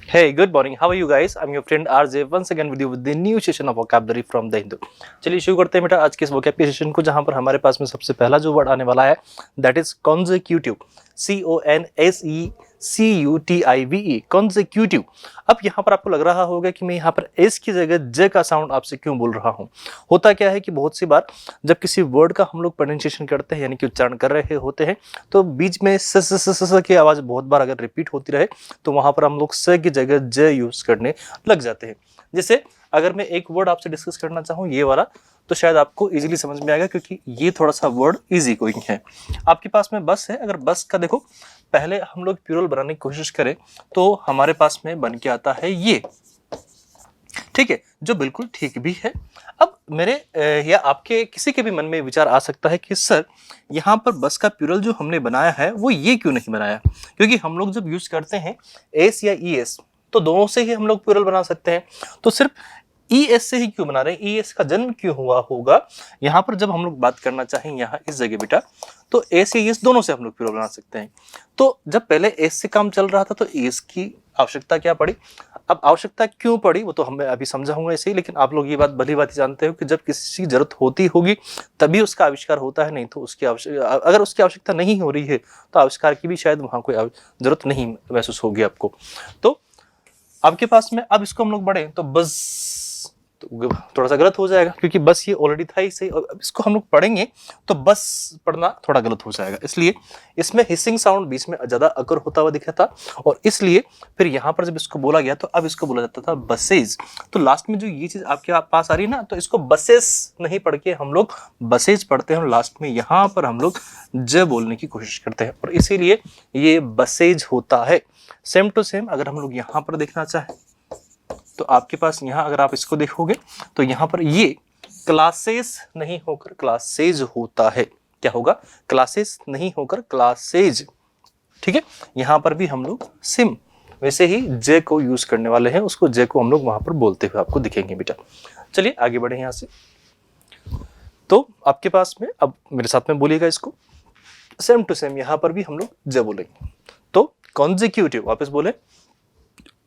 Hey, good morning. How are you guys? I'm your friend RJ once again with you with the new session of vocabulary from the Hindu. चलिए शुरू करते हैं बेटा आज के इस vocab के सेशन को, जहां पर हमारे पास में सबसे पहला जो वर्ड आने वाला है that is consecutive. CONSECUTIVE consecutive. अब यहाँ पर आपको लग रहा होगा कि मैं यहाँ पर एस की जगह जे का साउंड आपसे क्यों बोल रहा हूँ। होता क्या है कि बहुत सी बार जब किसी वर्ड का हम लोग प्रोनाउंसिएशन करते हैं यानी कि उच्चारण कर रहे होते हैं तो बीच में स की आवाज बहुत बार अगर रिपीट होती रहे तो वहां पर हम लोग स की जगह ज यूज करने लग जाते हैं। जैसे अगर मैं एक वर्ड आपसे डिस्कस करना चाहूँ ये वाला, तो शायद आपको इजीली समझ में आएगा क्योंकि ये थोड़ा सा वर्ड इजी गोइंग है। आपके पास में बस है, अगर बस का देखो पहले हम लोग प्लूरल बनाने की कोशिश करें तो हमारे पास में बन के आता है ये, ठीक है, जो बिल्कुल ठीक भी है। अब मेरे या आपके किसी के भी मन में विचार आ सकता है कि सर यहाँ पर बस का प्लूरल जो हमने बनाया है वो ये क्यों नहीं बनाया, क्योंकि हम लोग जब यूज करते हैं एस या ई एस तो दोनों से ही हम लोग प्लूरल बना सकते हैं, तो सिर्फ ई एस से ही क्यों बना रहे हैं, ई एस का जन्म क्यों हुआ होगा। यहाँ पर जब हम लोग बात करना चाहें यहाँ इस जगह बेटा तो एस या एस दोनों से हम लोग प्लूरल बना सकते हैं। तो जब पहले एस से काम चल रहा था तो एस की आवश्यकता क्या पड़ी। अब आवश्यकता क्यों पड़ी वो तो हमें अभी समझाऊंगा ऐसे ही, लेकिन आप लोग ये बात भली भांति जानते हो कि जब किसी की जरूरत होती होगी तभी उसका आविष्कार होता है, नहीं तो उसकी अगर उसकी आवश्यकता नहीं हो रही है तो आविष्कार की भी शायद वहां कोई जरूरत नहीं महसूस होगी आपको। तो आपके पास में अब इसको हम लोग बढ़े तो बस तो थोड़ा सा गलत हो जाएगा क्योंकि बस ये ऑलरेडी था ही सही, और अब इसको हम लोग पढ़ेंगे तो बस पढ़ना थोड़ा गलत हो जाएगा, इसलिए इसमें हिसिंग साउंड बीच में ज्यादा अकर होता हुआ दिखा था और इसलिए फिर यहाँ पर जब इसको बोला गया तो अब इसको बोला जाता था बसेज। तो लास्ट में जो ये चीज आपके पास आ रही है ना तो इसको बसेस नहीं पढ़ के हम लोग बसेज पढ़ते हैं और लास्ट में यहाँ पर हम लोग ज बोलने की कोशिश करते हैं और इसीलिए ये बसेज होता है। सेम टू सेम अगर हम लोग यहाँ पर देखना चाहें तो आपके पास यहाँ अगर आप इसको देखोगे तो यहाँ पर ये क्लासेस नहीं होकर क्लासेज होता है। क्या होगा, क्लासेस नहीं होकर क्लासेज, ठीक है। यहाँ पर भी हम लोग सिम वैसे ही जे को यूज करने वाले हैं, उसको जे को हम लोग वहां पर बोलते हुए आपको दिखेंगे बेटा। चलिए आगे बढ़े यहाँ से। तो आपके पास में अब मेरे साथ में बोलिएगा इसको, सेम टू सेम यहाँ पर भी हम लोग जे बोलेंगे। तो कॉन्जिक्यूटिव, वापस बोले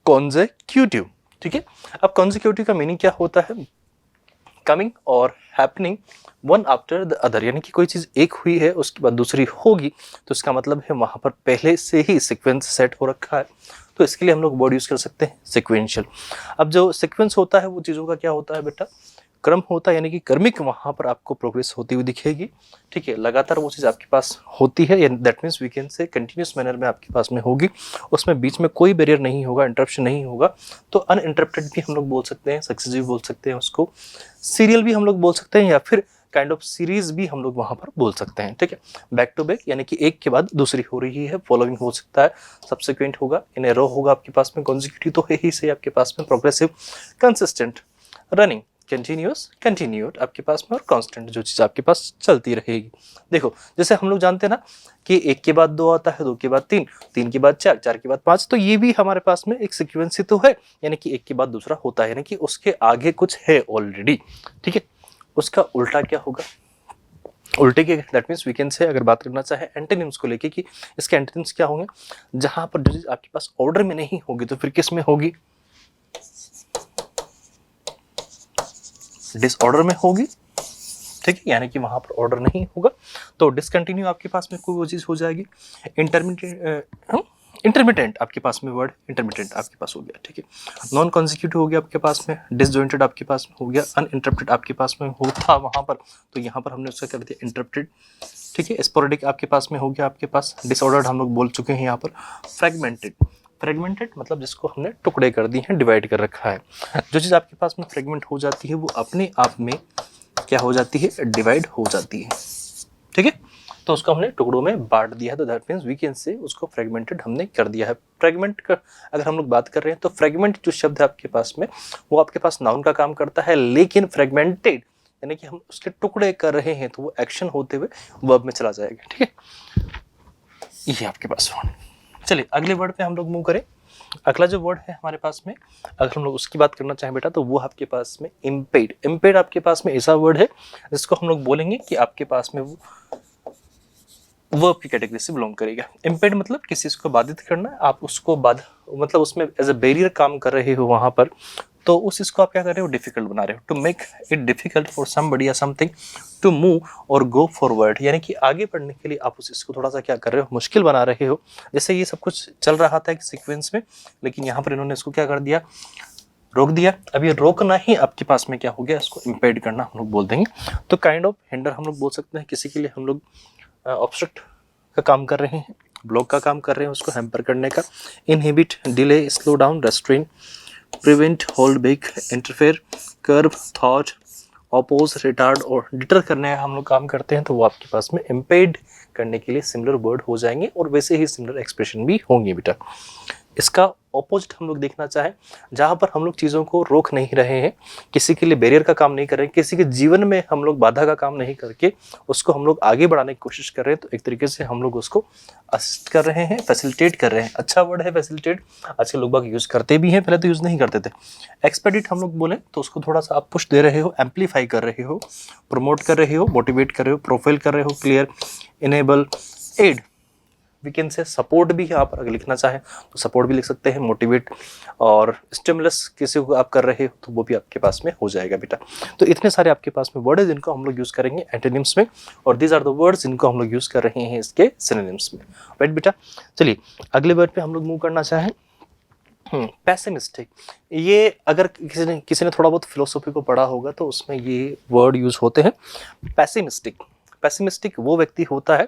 कॉन्जिक्यूटिव, ठीक है। अब कॉन्जिक्यूटिव का मीनिंग क्या होता है, कमिंग और happening one after the other, यानी कि कोई चीज एक हुई है उसके बाद दूसरी होगी तो इसका मतलब है वहां पर पहले से ही सीक्वेंस सेट हो रखा है, तो इसके लिए हम लोग वर्ड यूज कर सकते हैं सिक्वेंशियल। अब जो सीक्वेंस होता है वो चीजों का क्या होता है बेटा, क्रम होता है, यानी कि क्रमिक वहां पर आपको प्रोग्रेस होती हुई दिखेगी, ठीक है। लगातार वो चीज आपके पास होती है, that means we can say continuous manner में आपके पास में होगी, उसमें बीच में कोई बैरियर नहीं होगा, इंटरप्शन नहीं होगा। तो अनइंटरप्टेड भी हम लोग बोल सकते हैं, सक्सेसिव बोल सकते हैं उसको, सीरियल भी हम लोग बोल सकते हैं या फिर काइंड ऑफ सीरीज भी हम लोग वहां पर बोल सकते हैं, ठीक है। बैक टू बैक यानी कि एक के बाद दूसरी हो रही है, फॉलोइंग हो सकता है, सब्सिक्वेंट होगा, इन ए रो होगा आपके पास में, कॉन्जिक्यूटिव तो है ही सही आपके पास में, progressive, consistent, running, continuous, continued आपके पास में, और कांस्टेंट जो चीज आपके पास चलती रहेगी। देखो जैसे हम लोग जानते हैं ना कि एक के बाद दो आता है, दो के बाद तीन, तीन के बाद चार, चार के बाद पांच, तो ये भी हमारे पास में एक सीक्वेंस ही तो है, यानी कि एक के बाद दूसरा होता है, यानी कि उसके आगे कुछ है ऑलरेडी, ठीक है। उसका उल्टा क्या होगा, उल्टे के दैट मीन्स वी कैन से अगर बात करना चाहे एंटोनिम्स को लेके कि इसके एंटोनिम्स क्या होंगे, जहां पर जो चीज आपके पास ऑर्डर में नहीं होगी तो फिर किस में होगी, डिसऑर्डर में होगी, ठीक है, यानी कि वहां पर ऑर्डर नहीं होगा तो डिसकंटिन्यू आपके पास में कोई वो चीज हो जाएगी। इंटरमिटेंट आपके पास में वर्ड इंटरमिटेंट आपके पास हो गया, ठीक है। नॉन कॉन्जिक्यूटिव हो गया आपके पास में, डिसजॉइंटेड आपके पास में हो गया, अनइंटरप्टेड आपके पास में होता वहां पर तो यहाँ पर हमने उसका कर दिया इंटरप्टेड, ठीक है। स्पोरेडिक आपके पास में हो गया, आपके पास डिसऑर्डर्ड हम लोग बोल चुके हैं यहाँ पर। फ्रेगमेंटेड, फ्रेगमेंटेड मतलब जिसको हमने टुकड़े कर दिए हैं, डिवाइड कर रखा है, जो चीज आपके पास में फ्रेगमेंट हो जाती है वो अपने आप में क्या हो जाती है, डिवाइड हो जाती है, ठीक है। तो उसको हमने टुकड़ों में बांट दिया है, तो दैट मींस वी कैन से उसको फ्रेगमेंटेड हमने कर दिया है। फ्रेगमेंट का अगर हम लोग बात कर रहे हैं तो फ्रेगमेंट जो शब्द है आपके पास में वो आपके पास नाउन का काम करता है, लेकिन फ्रेगमेंटेड यानी कि हम उसके टुकड़े कर रहे हैं तो वो एक्शन होते हुए वर्ब में चला जाएगा, ठीक है। ये आपके पास वर्ड। चलिए अगले वर्ड पे हम लोग मूव करें। अगला जो वर्ड है हमारे पास में अगर हम लोग उसकी बात करना चाहें बेटा तो वो आपके पास में इम्पेड। इम्पेड आपके पास में ऐसा वर्ड है जिसको हम लोग बोलेंगे कि आपके पास में वो वर्ब की कैटेगरी से बिलोंग करेगा। इम्पेड मतलब किसी चीज को बाधित करना, आप उसको मतलब उसमें एज अ बैरियर काम कर रहे हो वहां पर, तो उस चीज को आप क्या कर रहे हो, डिफिकल्ट बना रहे हो। To make it difficult for somebody या समथिंग टू मूव और गो फॉरवर्ड, यानी कि आगे बढ़ने के लिए आप उस चीज को थोड़ा सा क्या कर रहे हो, मुश्किल बना रहे हो। जैसे ये सब कुछ चल रहा था एक सीक्वेंस में, लेकिन यहाँ पर इन्होंने इसको क्या कर दिया, रोक दिया। अब ये रोकना ही आपके पास में क्या हो गया, इसको इम्पेड करना हम लोग बोल देंगे। तो काइंड ऑफ हिंडर हम लोग बोल सकते हैं, किसी के लिए हम लोग ऑब्स्ट्रक्ट का काम कर रहे हैं, ब्लॉक का काम कर रहे हैं, उसको हैम्पर करने का। Inhibit, delay, slow down, restrain, prevent, hold back, interfere, curve, thought, oppose, retard और डिटर करने का हम लोग काम करते हैं, तो वो आपके पास में इम्पेड करने के लिए सिमिलर वर्ड हो जाएंगे और वैसे ही सिमिलर एक्सप्रेशन भी होंगे बेटा। इसका ऑपोजिट हम लोग देखना चाहें, जहां पर हम लोग चीज़ों को रोक नहीं रहे हैं, किसी के लिए बैरियर का काम नहीं कर रहे हैं, किसी के जीवन में हम लोग बाधा का काम नहीं करके उसको हम लोग आगे बढ़ाने की कोशिश कर रहे हैं, तो एक तरीके से हम लोग उसको असिस्ट कर रहे हैं, फैसिलिटेट कर रहे हैं। अच्छा वर्ड है फैसिलिटेट, आजकल लोग बाग यूज़ करते भी हैं, पहले तो यूज़ नहीं करते थे। एक्सपेडिट हम लोग बोले तो उसको थोड़ा सा आप पुश दे रहे हो, एम्पलीफाई कर रहे हो, प्रमोट कर रहे हो, मोटिवेट कर रहे हो, प्रोफाइल कर रहे हो, clear, enable, add, we can say support भी आप अगर लिखना चाहें तो सपोर्ट भी लिख सकते हैं, मोटिवेट और स्टिमुलस किसी को आप कर रहे हो तो वो भी आपके पास में हो जाएगा बेटा। तो इतने सारे आपके पास में वर्ड है जिनको हम लोग यूज़ करेंगे एंटोनिम्स में, और दीज आर द वर्ड्स जिनको हम लोग यूज़ कर रहे हैं इसके सिनोनिम्स में, राइट बेटा। चलिए अगले वर्ड पे हम लोग मूव करना चाहें, पैसिमिस्टिक। ये अगर किसी ने थोड़ा बहुत फिलोसॉफी को पढ़ा होगा तो उसमें ये वर्ड यूज होते हैं, पैसिमिस्टिक। पैसिमिस्टिक वो व्यक्ति होता है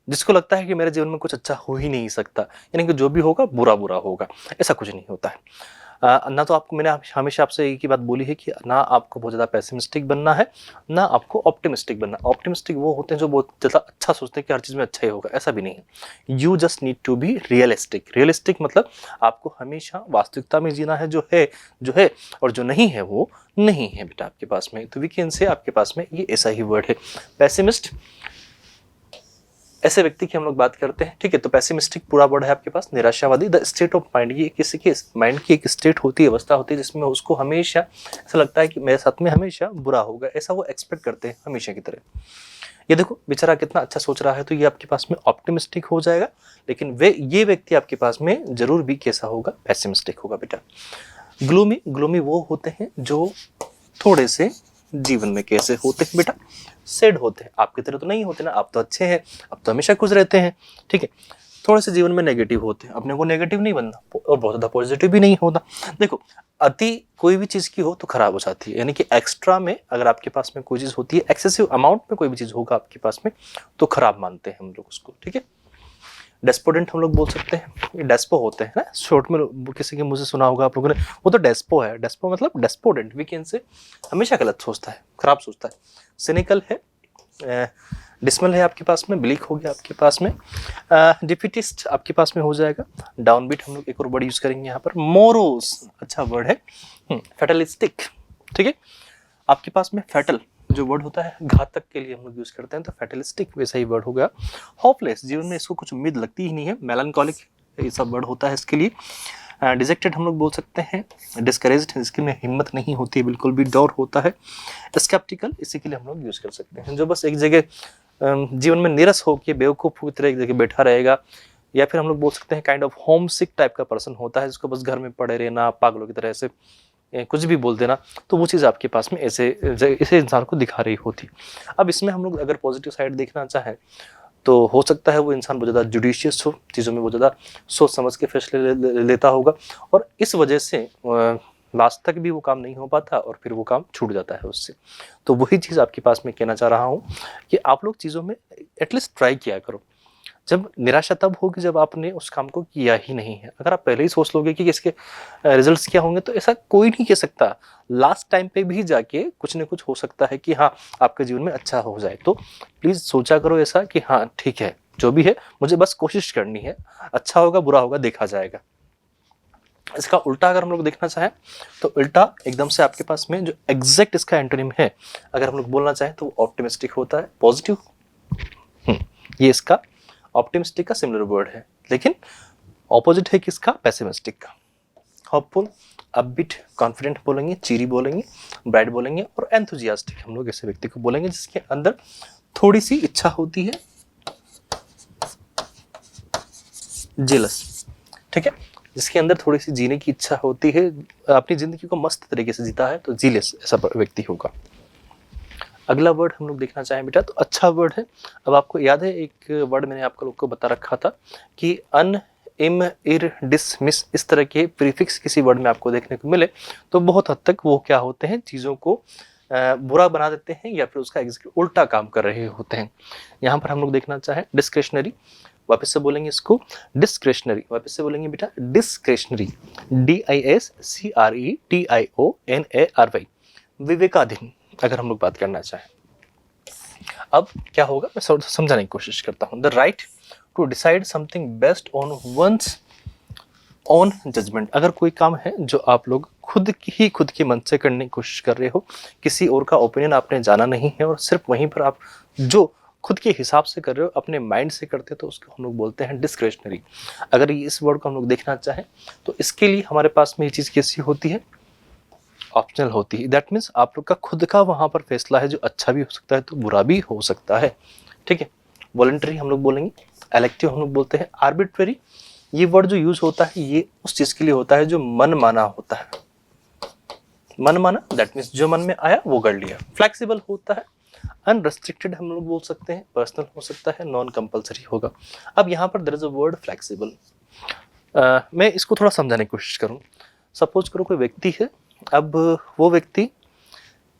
जिसको लगता है कि मेरे जीवन में कुछ अच्छा हो ही नहीं सकता, यानी कि जो भी होगा बुरा बुरा होगा। ऐसा कुछ नहीं होता है। ना तो आपको, मैंने हमेशा आपसे एक ही बात बोली है कि ना आपको बहुत ज़्यादा पैसिमिस्टिक बनना है, ना आपको ऑप्टिमिस्टिक बनना। ऑप्टिमिस्टिक वो होते हैं जो बहुत ज़्यादा अच्छा सोचते हैं कि हर चीज़ में अच्छा ही होगा, ऐसा भी नहीं है। You just need to be realistic. Realistic मतलब आपको हमेशा वास्तविकता में जीना है, जो है और जो नहीं है वो नहीं है बेटा आपके पास में। तो वीकेंड से आपके पास में ये ऐसा ही वर्ड है, पैसिमिस्ट। ऐसे व्यक्ति की हम लोग बात करते हैं, ठीक है। तो पैसिमिस्टिक पूरा वर्ड है आपके पास, निराशावादी। द स्टेट ऑफ माइंड, ये किसी के माइंड की एक स्टेट होती है, अवस्था होती है जिसमें उसको हमेशा ऐसा लगता है कि मेरे साथ में हमेशा बुरा होगा, ऐसा वो एक्सपेक्ट करते हैं हमेशा की तरह। ये देखो बेचारा कितना अच्छा सोच रहा है, तो ये आपके पास में ऑप्टिमिस्टिक हो जाएगा। लेकिन ये व्यक्ति आपके पास में जरूर भी कैसा होगा, पैसिमिस्टिक होगा बेटा। ग्लूमी, ग्लूमी वो होते हैं जो थोड़े से जीवन में कैसे होते हैं बेटा, सैड होते हैं। आपकी तरह तो नहीं होते ना, आप तो अच्छे हैं, आप तो हमेशा खुश रहते हैं, ठीक है। थोड़े से जीवन में नेगेटिव होते हैं, अपने को नेगेटिव नहीं बनना और बहुत ज़्यादा पॉजिटिव भी नहीं होता। देखो अति कोई भी चीज़ की हो तो खराब हो जाती है, यानी कि एक्स्ट्रा में अगर आपके पास में कोई चीज़ होती है, एक्सेसिव अमाउंट में कोई भी चीज़ होगा आपके पास में तो खराब मानते हैं हम लोग उसको, ठीक है। डेस्पोडेंट हम लोग बोल सकते हैं, ये डेस्पो होते हैं ना, शॉर्ट में किसी के मुंह से सुना होगा आप लोगों ने, वो तो डेस्पो है। डेस्पो मतलब डेस्पोडेंट, वीकेंड से हमेशा गलत सोचता है, खराब सोचता है। सिनिकल है, डिसमल है आपके पास में, ब्लिक हो गया आपके पास में, डिफिटिस्ट आपके पास में हो जाएगा। डाउनबीट हम लोग एक और वर्ड यूज करेंगे यहाँ पर, मोरोस, अच्छा वर्ड है। फैटलिस्टिक, ठीक है। आपके पास में फैटल जो वर्ड होता है घातक के लिए हम लोग यूज करते हैं, तो फैटलिस्टिक वैसा ही वर्ड हो गया। होपलेस, जीवन में इसको कुछ उम्मीद लगती ही नहीं है। मेलानकॉलिक ये सब वर्ड होता है इसके लिए। डिजेक्टेड हम लोग बोल सकते हैं। डिस्करेज्ड, इसके में हिम्मत नहीं होती है बिल्कुल भी, डर होता है। स्केप्टिकल, इसी के लिए हम लोग यूज कर सकते हैं, जो बस एक जगह जीवन में निरस होकर बेवकूफ़ की तरह एक जगह बैठा रहेगा। या फिर हम लोग बोल सकते हैं kind of home sick type का पर्सन होता है, जिसको बस घर में पड़े रहना, पागलों की तरह से कुछ भी बोल देना, तो वो चीज़ आपके पास में ऐसे इंसान को दिखा रही होती। अब इसमें हम लोग अगर पॉजिटिव साइड देखना चाहें तो हो सकता है वो इंसान बहुत ज़्यादा जुडिशियस हो, चीज़ों में बहुत ज़्यादा सोच समझ के फैसले लेता होगा, और इस वजह से लास्ट तक भी वो काम नहीं हो पाता और फिर वो काम छूट जाता है उससे। तो वही चीज़ आपके पास में कहना चाह रहा हूँ कि आप लोग चीज़ों में एटलीस्ट ट्राई किया करो। जब निराशा तब होगी जब आपने उस काम को किया ही नहीं है। अगर आप पहले ही सोच लोगे कि इसके रिजल्ट्स क्या होंगे, तो ऐसा कोई नहीं कह सकता। लास्ट टाइम पे भी जाके कुछ न कुछ हो सकता है कि हाँ आपके जीवन में अच्छा हो जाए। तो प्लीज़ सोचा करो ऐसा कि हाँ ठीक है, जो भी है मुझे बस कोशिश करनी है, अच्छा होगा बुरा होगा देखा जाएगा। इसका उल्टा अगर हम लोग देखना चाहें तो उल्टा एकदम से आपके पास में जो एग्जैक्ट इसका एंटोनिम है अगर हम लोग बोलना चाहें तो ऑप्टिमिस्टिक होता है, पॉजिटिव। ये इसका ऑप्टिमिस्टिक का सिमिलर वर्ड है, लेकिन ऑपोजिट है किसका, पैसिमिस्टिक का। होपफुल, अपबीट, कॉन्फिडेंट बोलेंगे, चीरी बोलेंगे, ब्राइट बोलेंगे, और एंथुजियास्टिक हम लोग ऐसे व्यक्ति को बोलेंगे जिसके अंदर थोड़ी सी इच्छा होती है जेलस, ठीक है, जिसके अंदर थोड़ी सी जीने की इच्छा होती है, अपनी जिंदगी को मस्त तरीके से जीता है, तो जीलेस ऐसा व्यक्ति होगा। अगला वर्ड हम लोग देखना चाहें बेटा तो अच्छा वर्ड है। अब आपको याद है एक वर्ड मैंने आप लोग को बता रखा था कि अन, इम, इर, डिस, मिस, इस तरह के प्रीफिक्स किसी वर्ड में आपको देखने को मिले तो बहुत हद तक वो क्या होते हैं, चीज़ों को बुरा बना देते हैं या फिर उसका उल्टा काम कर रहे होते हैं। यहाँ पर हम लोग देखना चाहें डिस्क्रेशनरी, वापस से बोलेंगे इसको डिस्क्रेशनरी, वापस से बोलेंगे बेटा डिस्क्रेशनरी, DISCRETIONARY, विवेकाधीन अगर हम लोग बात करना चाहें। अब क्या होगा मैं समझाने की कोशिश करता हूं। The right to decide something best on one's on judgement, अगर कोई काम है जो आप लोग खुद के मन से करने की कोशिश कर रहे हो, किसी और का ओपिनियन आपने जाना नहीं है और सिर्फ वहीं पर आप जो खुद के हिसाब से कर रहे हो, अपने माइंड से करते हो, तो उसको हम लोग बोलते हैं डिस्क्रेशनरी। अगर इस वर्ड को हम लोग देखना चाहें तो इसके लिए हमारे पास में ये चीज़ कैसी होती है, ऑप्शनल होती है। दैट मीन्स आप लोग का खुद का वहाँ पर फैसला है जो अच्छा भी हो सकता है तो बुरा भी हो सकता है, ठीक है। वॉलंटरी हम लोग बोलेंगे, इलेक्टिव हम लोग बोलते हैं, आर्बिट्ररी ये वर्ड जो यूज होता है ये उस चीज़ के लिए होता है जो मन माना होता है, मन माना दैट मीन्स जो मन में आया वो कर लिया। फ्लेक्सिबल होता है, अनरेस्ट्रिक्टेड हम लोग बोल सकते हैं, पर्सनल हो सकता है, नॉन कंपल्सरी होगा। अब यहाँ पर there is a word flexible, मैं इसको थोड़ा समझाने की कोशिश करूँ। सपोज करो कोई व्यक्ति है, अब वो व्यक्ति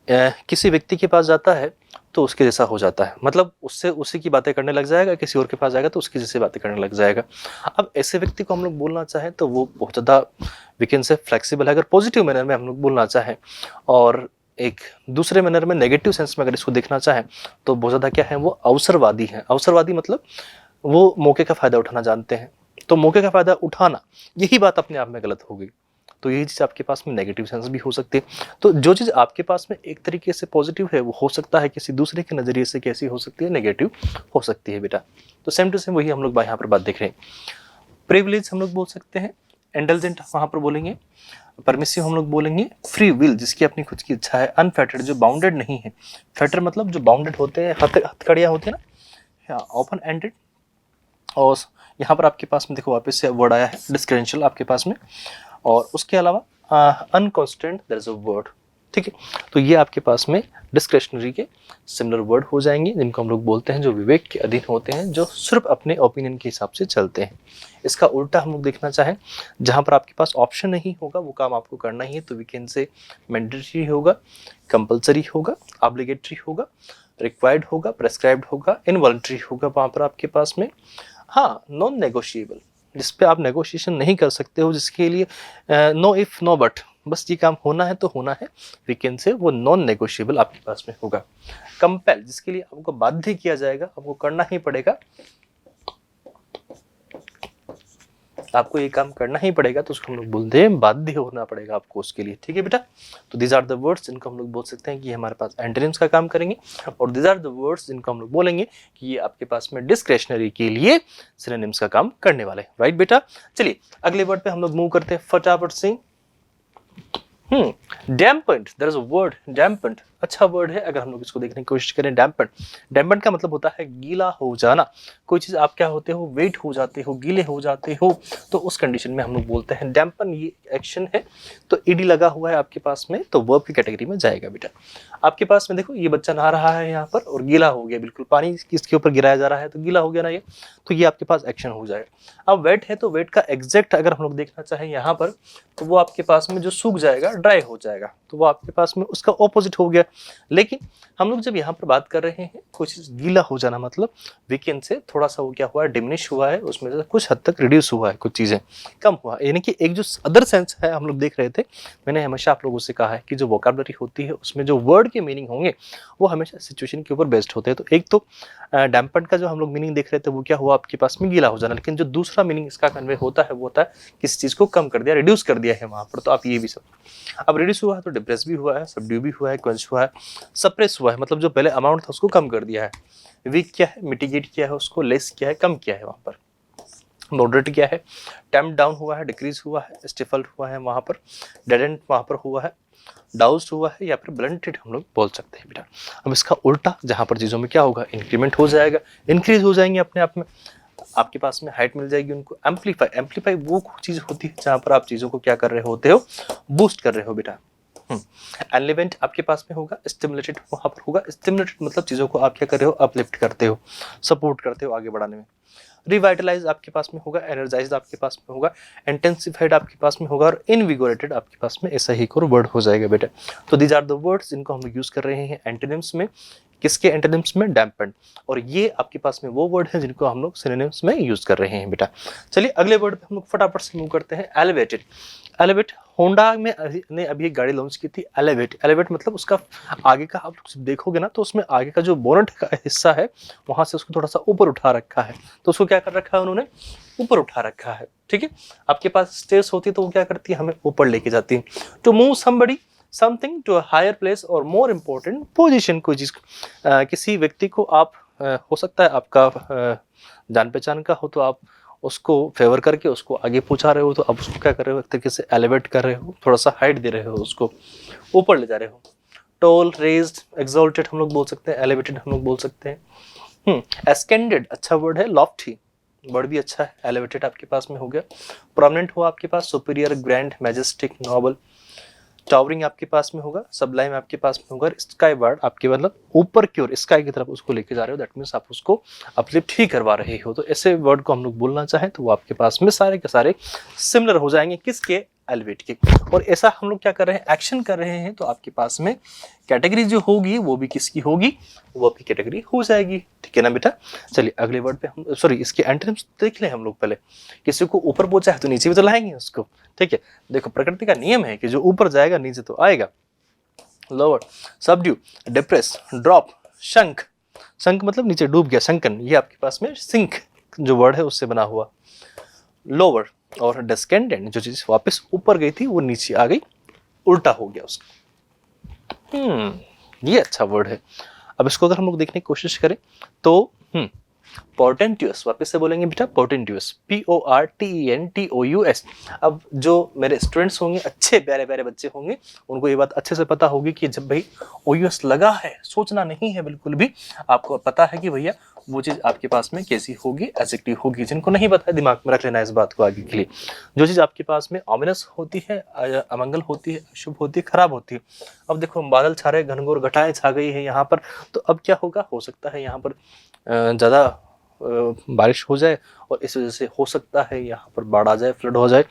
किसी व्यक्ति के पास जाता है तो उसके जैसा हो जाता है, मतलब उससे उसी की बातें करने लग जाएगा, किसी और के पास जाएगा तो उसकी जैसे बातें करने लग जाएगा। अब ऐसे व्यक्ति को हम लोग बोलना चाहें तो वो बहुत ज़्यादा वी कैन से फ्लेक्सिबल है, अगर पॉजिटिव मैनर में हम लोग बोलना चाहें, और एक दूसरे मैनर में नेगेटिव सेंस में अगर इसको देखना चाहें तो बहुत ज़्यादा क्या है, वो अवसरवादी है। अवसरवादी मतलब वो मौके का फ़ायदा उठाना जानते हैं, तो मौके का फ़ायदा उठाना यही बात अपने आप में गलत हो गई, तो यही चीज़ आपके पास में नेगेटिव सेंस भी हो सकती है। तो जो चीज़ आपके पास में एक तरीके से पॉजिटिव है वो हो सकता है किसी दूसरे के नज़रिए से कैसी हो सकती है, नेगेटिव हो सकती है बेटा। तो सेम टू सेम वही हम लोग यहाँ पर बात देख रहे हैं। प्रिविलेज हम लोग बोल सकते हैं, इंटेलिजेंट वहाँ पर बोलेंगे, परमिसिव हम लोग बोलेंगे, फ्री विल जिसकी अपनी खुद की इच्छा है, अनफेटर्ड जो बाउंडेड नहीं है, फेटर मतलब जो बाउंडेड होते हैं, हथकड़ियाँ होती है ना, ओपन एंडेड। और यहाँ पर आपके पास में देखो वापस से वर्ड आया है डिस्क्रेंशियल आपके पास में, और उसके अलावा अनकॉन्स्टेंट देयर इज अ वर्ड, ठीक है। तो ये आपके पास में डिस्क्रेशनरी के सिमिलर वर्ड हो जाएंगे जिनको हम लोग बोलते हैं जो विवेक के अधीन होते हैं, जो सिर्फ अपने ओपिनियन के हिसाब से चलते हैं। इसका उल्टा हम लोग देखना चाहें, जहाँ पर आपके पास ऑप्शन नहीं होगा, वो काम आपको करना ही है, तो वी कैन से मैंडेटरी होगा, कंपल्सरी होगा, ऑब्लिगेटरी होगा, रिक्वायर्ड होगा, प्रेस्क्राइब्ड होगा, इनवॉलंटरी होगा वहाँ पर आपके पास में। हाँ, नॉन नेगोशिएबल जिस पे आप नेगोशिएशन नहीं कर सकते हो, जिसके लिए नो इफ नो बट, बस ये काम होना है तो होना है, वी कैन से वो नॉन नेगोशिएबल आपके पास में होगा। कंपेल जिसके लिए आपको बाध्य किया जाएगा, आपको करना ही पड़ेगा, आपको ये काम करना ही पड़ेगा, तो उसको हम लोग बोलते हैं बाध्य होना पड़ेगा आपको उसके लिए, ठीक है बेटा। तो दीज आर द वर्ड्स जिनको हम लोग बोल सकते हैं कि हमारे पास एंटोनिम्स का काम करेंगे, और दीज आर द वर्ड्स जिनको हम लोग बोलेंगे कि ये आपके पास में डिस्क्रेशनरी के लिए सिनोनिम्स का काम करने वाले, राइट बेटा। चलिए अगले वर्ड पे हम लोग मूव करते हैं फटाफट से। डैम्पेंड, देयर इज अ वर्ड डैम्पेंड, अच्छा वर्ड है अगर हम लोग इसको देखने की कोशिश करें। डैम्पेंड, डैम्पेंड का मतलब होता है गीला हो जाना। कोई चीज़ आप क्या होते हो, वेट हो जाते हो, गीले हो जाते हो, तो उस कंडीशन में हम लोग बोलते हैं डैम्पन। ये एक्शन है तो ईडी लगा हुआ है आपके पास में, तो वर्ब की कैटेगरी में जाएगा बेटा। आपके पास में देखो ये बच्चा नहा रहा है यहाँ पर और गीला हो गया, बिल्कुल पानी इसके ऊपर गिराया जा रहा है तो गीला हो गया ना ये, तो ये आपके पास एक्शन हो जाएगा। अब वेट है तो वेट का एग्जैक्ट अगर हम लोग देखना चाहें यहाँ पर, तो वो आपके पास में जो सूख जाएगा, ड्राई हो जाएगा, तो वो आपके पास में उसका ऑपोजिट हो गया। लेकिन हम लोग जब यहाँ पर बात कर रहे हैं कुछ गीला हो जाना, मतलब वीकेंड से थोड़ा सा वो क्या हुआ है, डिमिनिश हुआ है, उसमें से कुछ हद तक रिड्यूस हुआ है, कुछ चीज़ें कम हुआ, यानी कि एक जो अदर सेंस है हम लोग देख रहे थे। मैंने हमेशा आप लोगों से कहा है कि जो वोकैबुलरी होती है उसमें जो वर्ड के मीनिंग होंगे वो हमेशा सिचुएशन के ऊपर बेस्ड होते हैं। तो एक तो डैम्पेंड का जो हम लोग मीनिंग देख रहे थे वो क्या हुआ, आपके पास में गीला हो जाना, लेकिन जो दूसरा मीनिंग इसका कन्वे होता है वो होता है किसी चीज़ को कम कर दिया, रिड्यूस कर दिया है वहाँ पर। तो आप ये भी सब, अब रिड्यूस हुआ है तो डिप्रेस भी हुआ है, सबड्यू भी हुआ है, क्वेंच हुआ है, सप्रेस हुआ है, मतलब जो पहले अमाउंट था उसको कम कर दिया है। वीक क्या है, मिटिगेट किया है उसको, लेस किया है, कम किया है वहाँ पर। मॉडरेट क्या है, टैम्प डाउन हुआ है, डिक्रीज हुआ है, स्टिफल्ड हुआ है वहाँ पर, डेडेंट वहाँ पर हुआ है, डाउस्ड हुआ है, या फिर ब्लंटेड हम लोग बोल सकते हैं बेटा। अब इसका उल्टा जहाँ पर चीज़ों में क्या होगा, इंक्रीमेंट हो जाएगा, इंक्रीज हो जाएंगे अपने आप में। आपके पास में हाइट मिल जाएगी उनको। एम्पलीफाई वो चीज होती है जहां पर आप चीजों को क्या कर रहे होते हो, बूस्ट कर रहे हो बेटा। एलिवेंट आपके पास में होगा, स्टिमुलेटेड वहां पर होगा। स्टिमुलेटेड मतलब चीजों को आप क्या कर रहे हो, अपलिफ्ट करते हो, सपोर्ट करते हो आगे बढ़ाने में। रिवाइटलाइज आपके पास में होगा, एनर्जाइज आपके पास में होगा, इंटेंसिफाइड आपके पास में होगा, और इनविगोरेटेड आपके पास में ऐसा ही एक और वर्ड हो जाएगा बेटा। तो दीज आर द वर्ड्स जिनको हम यूज कर रहे हैं एंटोनिम्स में। किसके एंटोनिम्स में, डैम्पेंड। और ये आपके पास में वो वर्ड है जिनको हम लोग सिनोनिम्स में यूज कर रहे हैं बेटा। चलिए अगले वर्ड पे हम लोग फटाफट से मूव करते हैं, एलिवेटेड। एलिवेट, होंडा ने अभी एक गाड़ी लॉन्च की थी एलिवेट। एलिवेट मतलब उसका आगे का आप देखोगे ना तो उसमें आगे का जो बोनट का हिस्सा है वहां से उसको थोड़ा सा ऊपर उठा रखा है। तो उसको क्या कर रखा है उन्होंने, ऊपर उठा रखा है। ठीक है, आपके पास स्टेयर्स होती है तो वो क्या करती है, हमें ऊपर लेके जाती है। To move somebody something to a higher place और मोर इम्पोर्टेंट पोजीशन। कोई चीज किसी व्यक्ति को आप हो सकता है आपका जान पहचान का हो तो आप उसको फेवर करके उसको आगे पहुंचा रहे हो, तो आप उसको क्या कर रहे हो, एक तरीके से एलिवेट कर रहे हो, थोड़ा सा हाइट दे रहे हो, उसको ऊपर ले जा रहे हो। टॉल, रेज्ड, एक्सॉल्टेड हम लोग बोल सकते हैं, एलिवेटेड हम लोग बोल सकते हैं। एस्केंडेड अच्छा वर्ड है, लॉफ्टी वर्ड भी अच्छा है, एलिवेटेड आपके पास में हो गया। प्रोमिनेंट हुआ आपके पास, superior, grand, majestic, noble. Towering आपके पास में होगा, सबलाइम आपके पास में होगा। स्काई वर्ड आपके मतलब ऊपर की ओर, स्काई की तरफ उसको लेके जा रहे हो, दैट मींस आप उसको अपलिफ्ट ही करवा रहे हो। तो ऐसे वर्ड को हम लोग बोलना चाहें तो वो आपके पास में सारे के सारे सिमिलर हो जाएंगे, किसके, एलिवेट के। और ऐसा हम लोग क्या कर रहे हैं, एक्शन कर रहे हैं, तो आपके पास में कैटेगरी जो होगी वो भी किसकी होगी, वो आपकी कैटेगरी हो जाएगी। ठीक है ना बेटा। चलिए अगले वर्ड पे हम, सॉरी इसके एंटोनिम्स देख लें हम लोग पहले। किसी को ऊपर पहुंचा है तो नीचे भी तो लाएंगे उसको। ठीक है, देखो प्रकृति का नियम है कि जो ऊपर जाएगा नीचे तो आएगा। Lower, subdue, depress, drop, शंक। शंक मतलब नीचे डूब गया, शंकन, ये आपके पास में सिंक जो वर्ड है उससे बना हुआ। लोअर और डिस्केंडेंट, जो चीज वापस ऊपर गई थी वो नीचे आ गई, उल्टा हो गया उसका। ये अच्छा वर्ड है। अब इसको अगर हम लोग देखने की कोशिश करें तो पोर्टेंटियस, वापस से बोलेंगे बेटा पोर्टेंटियस, PORTENTOUS। अब जो मेरे स्टूडेंट्स होंगे, अच्छे प्यारे प्यारे बच्चे होंगे, उनको ये बात अच्छे से पता होगी कि जब भाई OUS लगा है, सोचना नहीं है बिल्कुल भी, आपको पता है कि भैया वो चीज आपके पास में कैसी होगी, एडजेक्टिव होगी। जिनको नहीं पता है दिमाग में रख लेना इस बात को आगे के लिए। जो चीज आपके पास में ऑमिनस होती है, अमंगल होती है, अशुभ होती है, खराब होती है। अब देखो बादल छा रहे, घनघोर घटाएं छा गई है यहाँ पर, तो अब क्या होगा, हो सकता है यहाँ पर ज़्यादा बारिश हो जाए और इस वजह से हो सकता है यहाँ पर बाढ़ आ जाए, फ्लड हो जाए।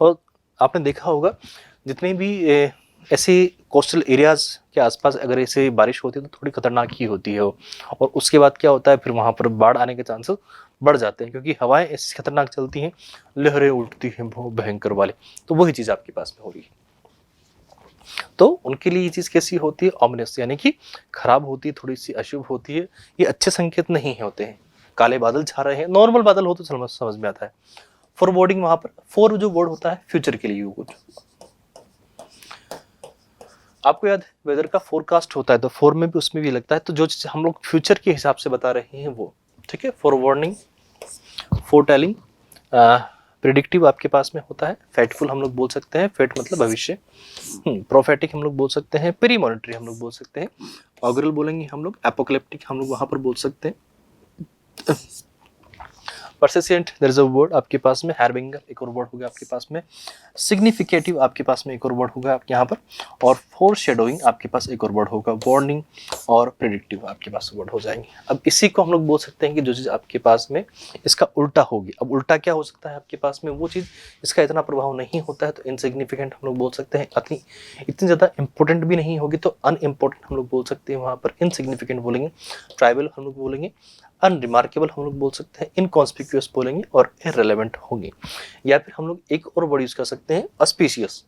और आपने देखा होगा जितने भी ऐसे कोस्टल एरियाज के आसपास अगर ऐसे बारिश होती है तो थोड़ी खतरनाक ही होती है वो। और उसके बाद क्या होता है, फिर वहाँ पर बाढ़ आने के चांसेस बढ़ जाते हैं, क्योंकि हवाएं ऐसी खतरनाक चलती हैं, लहरें उठती हैं बहुत भयंकर वाले। तो वही चीज़ आपके पास में हो रही है। तो उनके लिए ये चीज कैसी होती है, ऑमिनस, यानी कि खराब होती है, थोड़ी सी अशुभ होती है। ये अच्छे संकेत नहीं होते हैं। काले बादल छा रहे हैं, नॉर्मल बादल हो तो समझ में आता है। फॉरवर्डिंग, वहां पर फॉर जो वर्ड होता है फ्यूचर के लिए कुछ। आपको याद है वेदर का फोरकास्ट होता है, तो फोर में भी उसमें भी लगता है। तो जो चीज हम लोग फ्यूचर के हिसाब से बता रहे हैं वो, ठीक है। फॉरवर्डिंग, फोरटेलिंग, प्रिडिक्टिव आपके पास में होता है। फेटफुल हम लोग बोल सकते हैं, फेट मतलब भविष्य। प्रोफेटिक हम लोग बोल सकते हैं, प्रीमॉनिटरी हम लोग बोल सकते हैं, ऑगरल बोलेंगे हम लोग, एपोकलिप्टिक हम लोग वहां पर बोल सकते हैं। Persistent, there is a word आपके पास में, हैरबिंगर एक और वर्ड होगा आपके पास में, सिग्निफिकेटिव आपके पास में एक और वर्ड होगा आपके यहाँ पर, और फोर शेडोइंग आपके पास एक और वर्ड होगा, वार्निंग और प्रेडिक्टिव आपके पास वर्ड हो जाएंगे। अब इसी को हम लोग बोल सकते हैं कि जो चीज़ आपके पास में इसका उल्टा होगी। अब उल्टा क्या हो सकता है आपके पास में, वो चीज़ इसका इतना प्रभाव नहीं होता है तो इनसिग्निफिकेंट हम लोग बोल सकते हैं। इतनी ज़्यादा इंपॉर्टेंट भी नहीं होगी तो अनइम्पोर्टेंट हम लोग बोल सकते हैं, वहाँ पर इनसिग्निफिकेंट बोलेंगे। ट्राइबल हम लोग बोलेंगे, अनरिमार्केबल हम लोग बोल सकते हैं, इनकॉन्स्पिक्यूअस बोलेंगे, और इररिलेवेंट होंगे। या फिर हम लोग एक और वर्ड यूज कर सकते हैं, अस्पीशियस।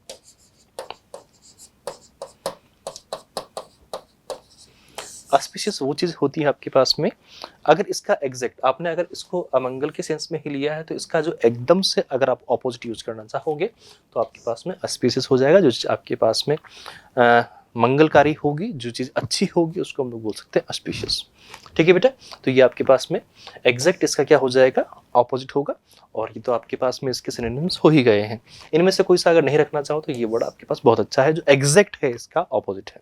अस्पीशियस वो चीज होती है आपके पास में, अगर इसका एग्जैक्ट आपने अगर इसको अमंगल के सेंस में ही लिया है तो इसका जो एकदम से अगर आप ऑपोजिट यूज करना चाहोगे तो आपके पास में अस्पीशियस हो जाएगा। जो चीज आपके पास में मंगलकारी होगी, जो चीज अच्छी होगी, उसको हम लोग बोल सकते हैं अस्पीशियस। ठीक है बेटा, तो ये आपके पास में एग्जैक्ट इसका क्या हो जाएगा, ऑपोजिट होगा। और ये तो आपके पास में इसके सिनोनिम्स हो ही गए हैं। इनमें से कोई सा अगर नहीं रखना चाहो तो ये वर्ड आपके पास बहुत अच्छा है, जो एग्जैक्ट है इसका ऑपोजिट है।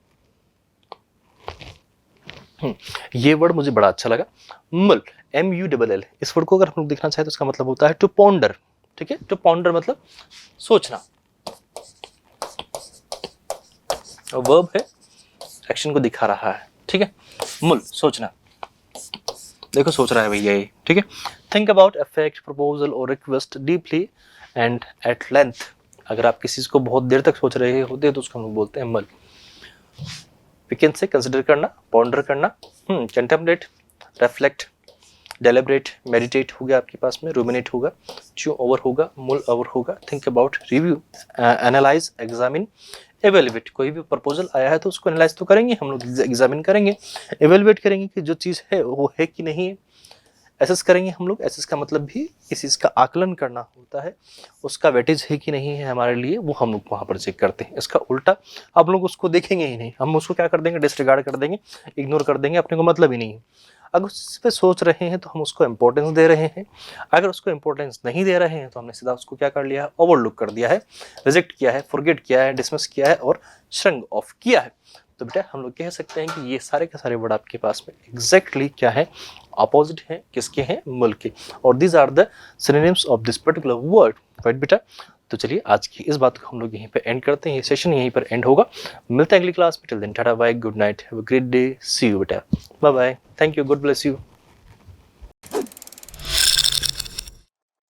ये वर्ड मुझे बड़ा अच्छा लगा, मल। MULL, इस वर्ड को अगर हम लोग देखना चाहें तो इसका मतलब होता है टू पॉन्डर, ठीक है। टू पॉन्डर मतलब सोचना, वर्ब है, एक्शन को दिखा रहा है, ठीक है। मुल, सोचना, देखो सोच रहा है भैया ये, ठीक है। Think about a fact, proposal or request deeply and at length, अगर आप किसी चीज को बहुत देर तक सोच रहे होते हैं तो उसको हम लोग बोलते हैं मल। वी कैन से कंसिडर करना, पॉन्डर करना, कंटेम्पलेट, रिफ्लेक्ट, डेलिब्रेट, मेडिटेट हो गया आपके पास में, रूमिनेट होगा, च्यू ओवर होगा, मुल ओवर होगा, think about, review, analyse, examine, evaluate. कोई भी प्रपोजल आया है तो उसको एनालाइज तो करेंगे हम लोग, एग्जामिन करेंगे, एवेल्युएट करेंगे कि जो चीज़ है वो है कि नहीं है, एसेस करेंगे हम लोग। एसेस का मतलब भी इस चीज़ का आकलन करना होता है, उसका वेटेज है कि नहीं है हमारे लिए, वो हम लोग वहाँ पर चेक करते हैं। इसका उल्टा हम लोग उसको देखेंगे ही नहीं, हम उसको क्या कर देंगे, डिसरिगार्ड कर देंगे, इग्नोर कर देंगे, अपने को मतलब ही नहीं है। अगर उस पर सोच रहे हैं तो हम उसको इंपॉर्टेंस दे रहे हैं, अगर उसको इंपॉर्टेंस नहीं दे रहे हैं तो हमने सीधा उसको क्या कर लिया है, ओवरलुक कर दिया है, रिजेक्ट किया है, फॉरगेट किया है, डिसमिस किया है और श्रंग ऑफ किया है। तो बेटा हम लोग कह सकते हैं कि ये सारे के सारे वर्ड आपके पास में एग्जैक्टली क्या है, अपोजिट है, किसके हैं, मुल्क के, और these are the synonyms of this particular word, right बेटा। तो चलिए आज की इस बात को हम लोग यहीं पे एंड करते हैं, ये सेशन यहीं पर एंड होगा। मिलते हैं अगली क्लास में, till then tata bye, good night, have a great day, see you बेटा, bye bye, thank you, God bless you.